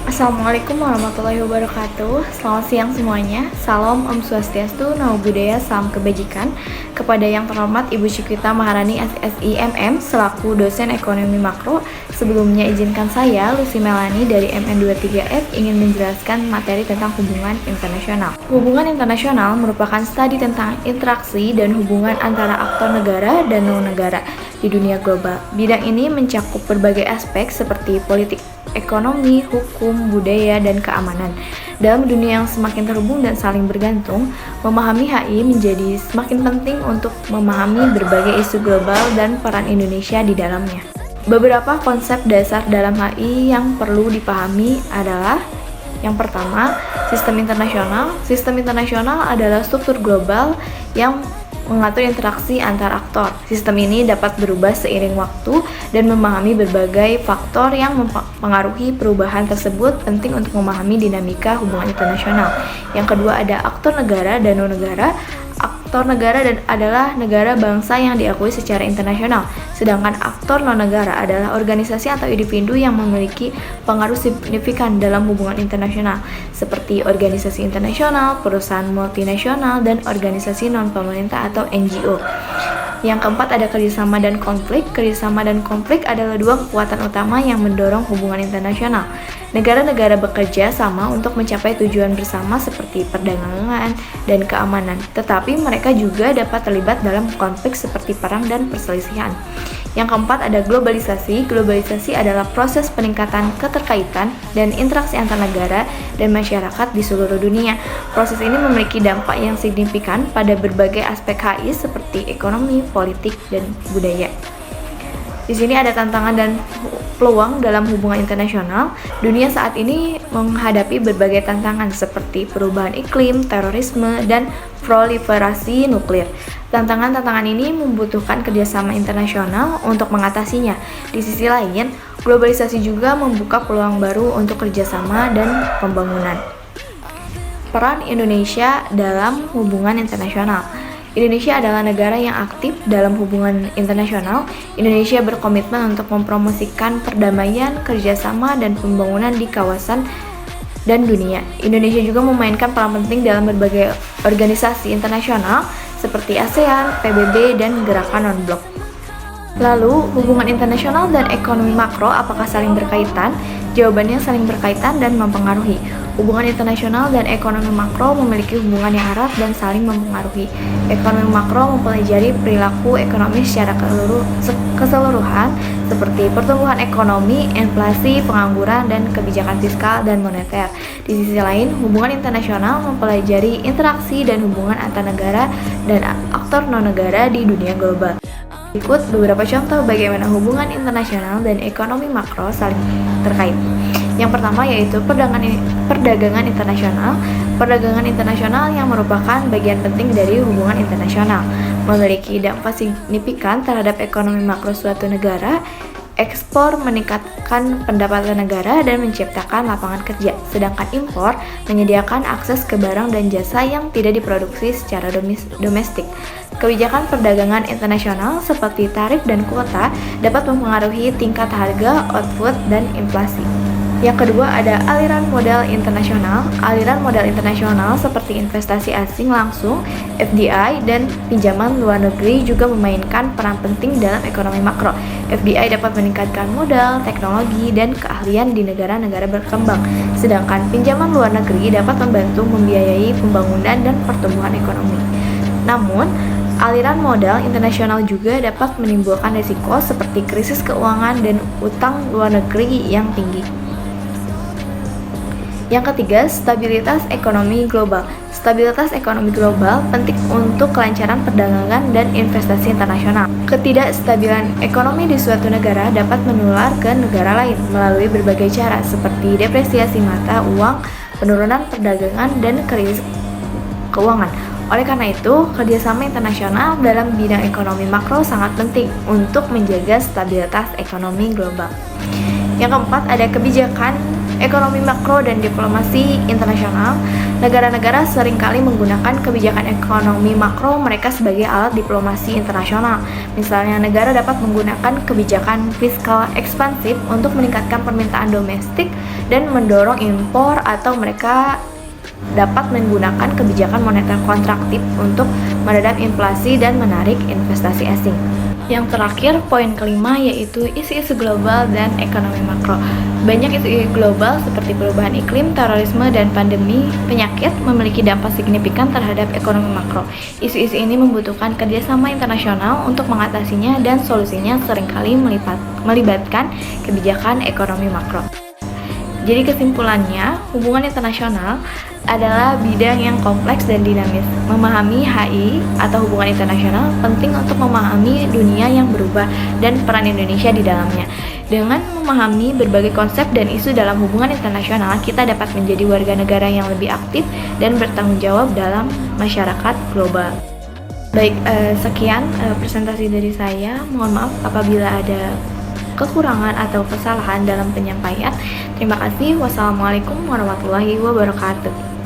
Assalamualaikum warahmatullahi wabarakatuh. Selamat siang semuanya. Salam Om Swastiastu, Namo Buddhaya, Salam Kebajikan. Kepada yang terhormat Ibu Cikwita Maharani SSI MM selaku dosen ekonomi makro, sebelumnya izinkan saya, Lucy Melani dari MN23F, ingin menjelaskan materi tentang hubungan internasional. Hubungan internasional merupakan studi tentang interaksi dan hubungan antara aktor negara dan non-negara di dunia global. Bidang ini mencakup berbagai aspek seperti politik, ekonomi, hukum, budaya, dan keamanan. Dalam dunia yang semakin terhubung dan saling bergantung, memahami HI menjadi semakin penting untuk memahami berbagai isu global dan peran Indonesia di dalamnya. Beberapa konsep dasar dalam HI yang perlu dipahami adalah: yang pertama, sistem internasional. Sistem internasional adalah struktur global yang mengatur interaksi antar aktor. Sistem ini dapat berubah seiring waktu dan memahami berbagai faktor yang mempengaruhi perubahan tersebut. Penting untuk memahami dinamika hubungan internasional. Yang kedua ada aktor negara dan non-negara. Aktor negara adalah negara bangsa yang diakui secara internasional, sedangkan aktor non-negara adalah organisasi atau individu yang memiliki pengaruh signifikan dalam hubungan internasional, seperti organisasi internasional, perusahaan multinasional, dan organisasi non-pemerintah atau NGO. Yang keempat ada kerjasama dan konflik. Kerjasama dan konflik adalah dua kekuatan utama yang mendorong hubungan internasional. Negara-negara bekerja sama untuk mencapai tujuan bersama seperti perdagangan dan keamanan, tetapi mereka juga dapat terlibat dalam konflik seperti perang dan perselisihan. Yang keempat ada globalisasi. Globalisasi adalah proses peningkatan keterkaitan dan interaksi antar negara dan masyarakat di seluruh dunia. Proses ini memiliki dampak yang signifikan pada berbagai aspek HI seperti ekonomi, politik, dan budaya. Di sini ada tantangan dan peluang dalam hubungan internasional. Dunia saat ini menghadapi berbagai tantangan seperti perubahan iklim, terorisme, dan proliferasi nuklir. Tantangan-tantangan ini membutuhkan kerjasama internasional untuk mengatasinya. Di sisi lain, globalisasi juga membuka peluang baru untuk kerjasama dan pembangunan. Peran Indonesia dalam hubungan internasional. Indonesia adalah negara yang aktif dalam hubungan internasional. Indonesia berkomitmen untuk mempromosikan perdamaian, kerjasama, dan pembangunan di kawasan dan dunia. Indonesia juga memainkan peran penting dalam berbagai organisasi internasional seperti ASEAN, PBB, dan gerakan non-blok. Lalu, hubungan internasional dan ekonomi makro apakah saling berkaitan? Jawabannya saling berkaitan dan mempengaruhi. Hubungan internasional dan ekonomi makro memiliki hubungan yang erat dan saling mempengaruhi. Ekonomi makro mempelajari perilaku ekonomi secara keseluruhan seperti pertumbuhan ekonomi, inflasi, pengangguran, dan kebijakan fiskal dan moneter. Di sisi lain, hubungan internasional mempelajari interaksi dan hubungan antar negara dan aktor non-negara di dunia global. Berikut beberapa contoh bagaimana hubungan internasional dan ekonomi makro saling terkait. Yang pertama yaitu perdagangan internasional. Perdagangan internasional yang merupakan bagian penting dari hubungan internasional, memiliki dampak signifikan terhadap ekonomi makro suatu negara. Ekspor meningkatkan pendapatan negara dan menciptakan lapangan kerja, sedangkan impor menyediakan akses ke barang dan jasa yang tidak diproduksi secara domestik. Kebijakan perdagangan internasional seperti tarif dan kuota dapat mempengaruhi tingkat harga, output, dan inflasi. Yang kedua ada aliran modal internasional. Aliran modal internasional seperti investasi asing langsung, FDI, dan pinjaman luar negeri juga memainkan peran penting dalam ekonomi makro. FDI dapat meningkatkan modal, teknologi, dan keahlian di negara-negara berkembang, sedangkan pinjaman luar negeri dapat membantu membiayai pembangunan dan pertumbuhan ekonomi. Namun, aliran modal internasional juga dapat menimbulkan risiko seperti krisis keuangan dan utang luar negeri yang tinggi. Yang ketiga, stabilitas ekonomi global. Stabilitas ekonomi global penting untuk kelancaran perdagangan dan investasi internasional. Ketidakstabilan ekonomi di suatu negara dapat menular ke negara lain melalui berbagai cara seperti depresiasi mata uang, penurunan perdagangan, dan krisis keuangan. Oleh karena itu, kerjasama internasional dalam bidang ekonomi makro sangat penting untuk menjaga stabilitas ekonomi global. Yang keempat, ada kebijakan Ekonomi makro dan diplomasi internasional. Negara-negara seringkali menggunakan kebijakan ekonomi makro mereka sebagai alat diplomasi internasional. Misalnya, negara dapat menggunakan kebijakan fiskal ekspansif untuk meningkatkan permintaan domestik dan mendorong impor, atau mereka dapat menggunakan kebijakan moneter kontraktif untuk meredam inflasi dan menarik investasi asing. Yang terakhir, poin kelima, yaitu isu-isu global dan ekonomi makro. Banyak isu global seperti perubahan iklim, terorisme, dan pandemi penyakit memiliki dampak signifikan terhadap ekonomi makro. Isu-isu ini membutuhkan kerjasama internasional untuk mengatasinya, dan solusinya seringkali melibatkan kebijakan ekonomi makro. Jadi kesimpulannya, hubungan internasional adalah bidang yang kompleks dan dinamis. Memahami HI atau hubungan internasional penting untuk memahami dunia yang berubah dan peran Indonesia di dalamnya. Dengan memahami berbagai konsep dan isu dalam hubungan internasional, kita dapat menjadi warga negara yang lebih aktif dan bertanggung jawab dalam masyarakat global. Baik, sekian presentasi dari saya. Mohon maaf apabila ada kekurangan atau kesalahan dalam penyampaian. Terima kasih. Wassalamualaikum warahmatullahi wabarakatuh.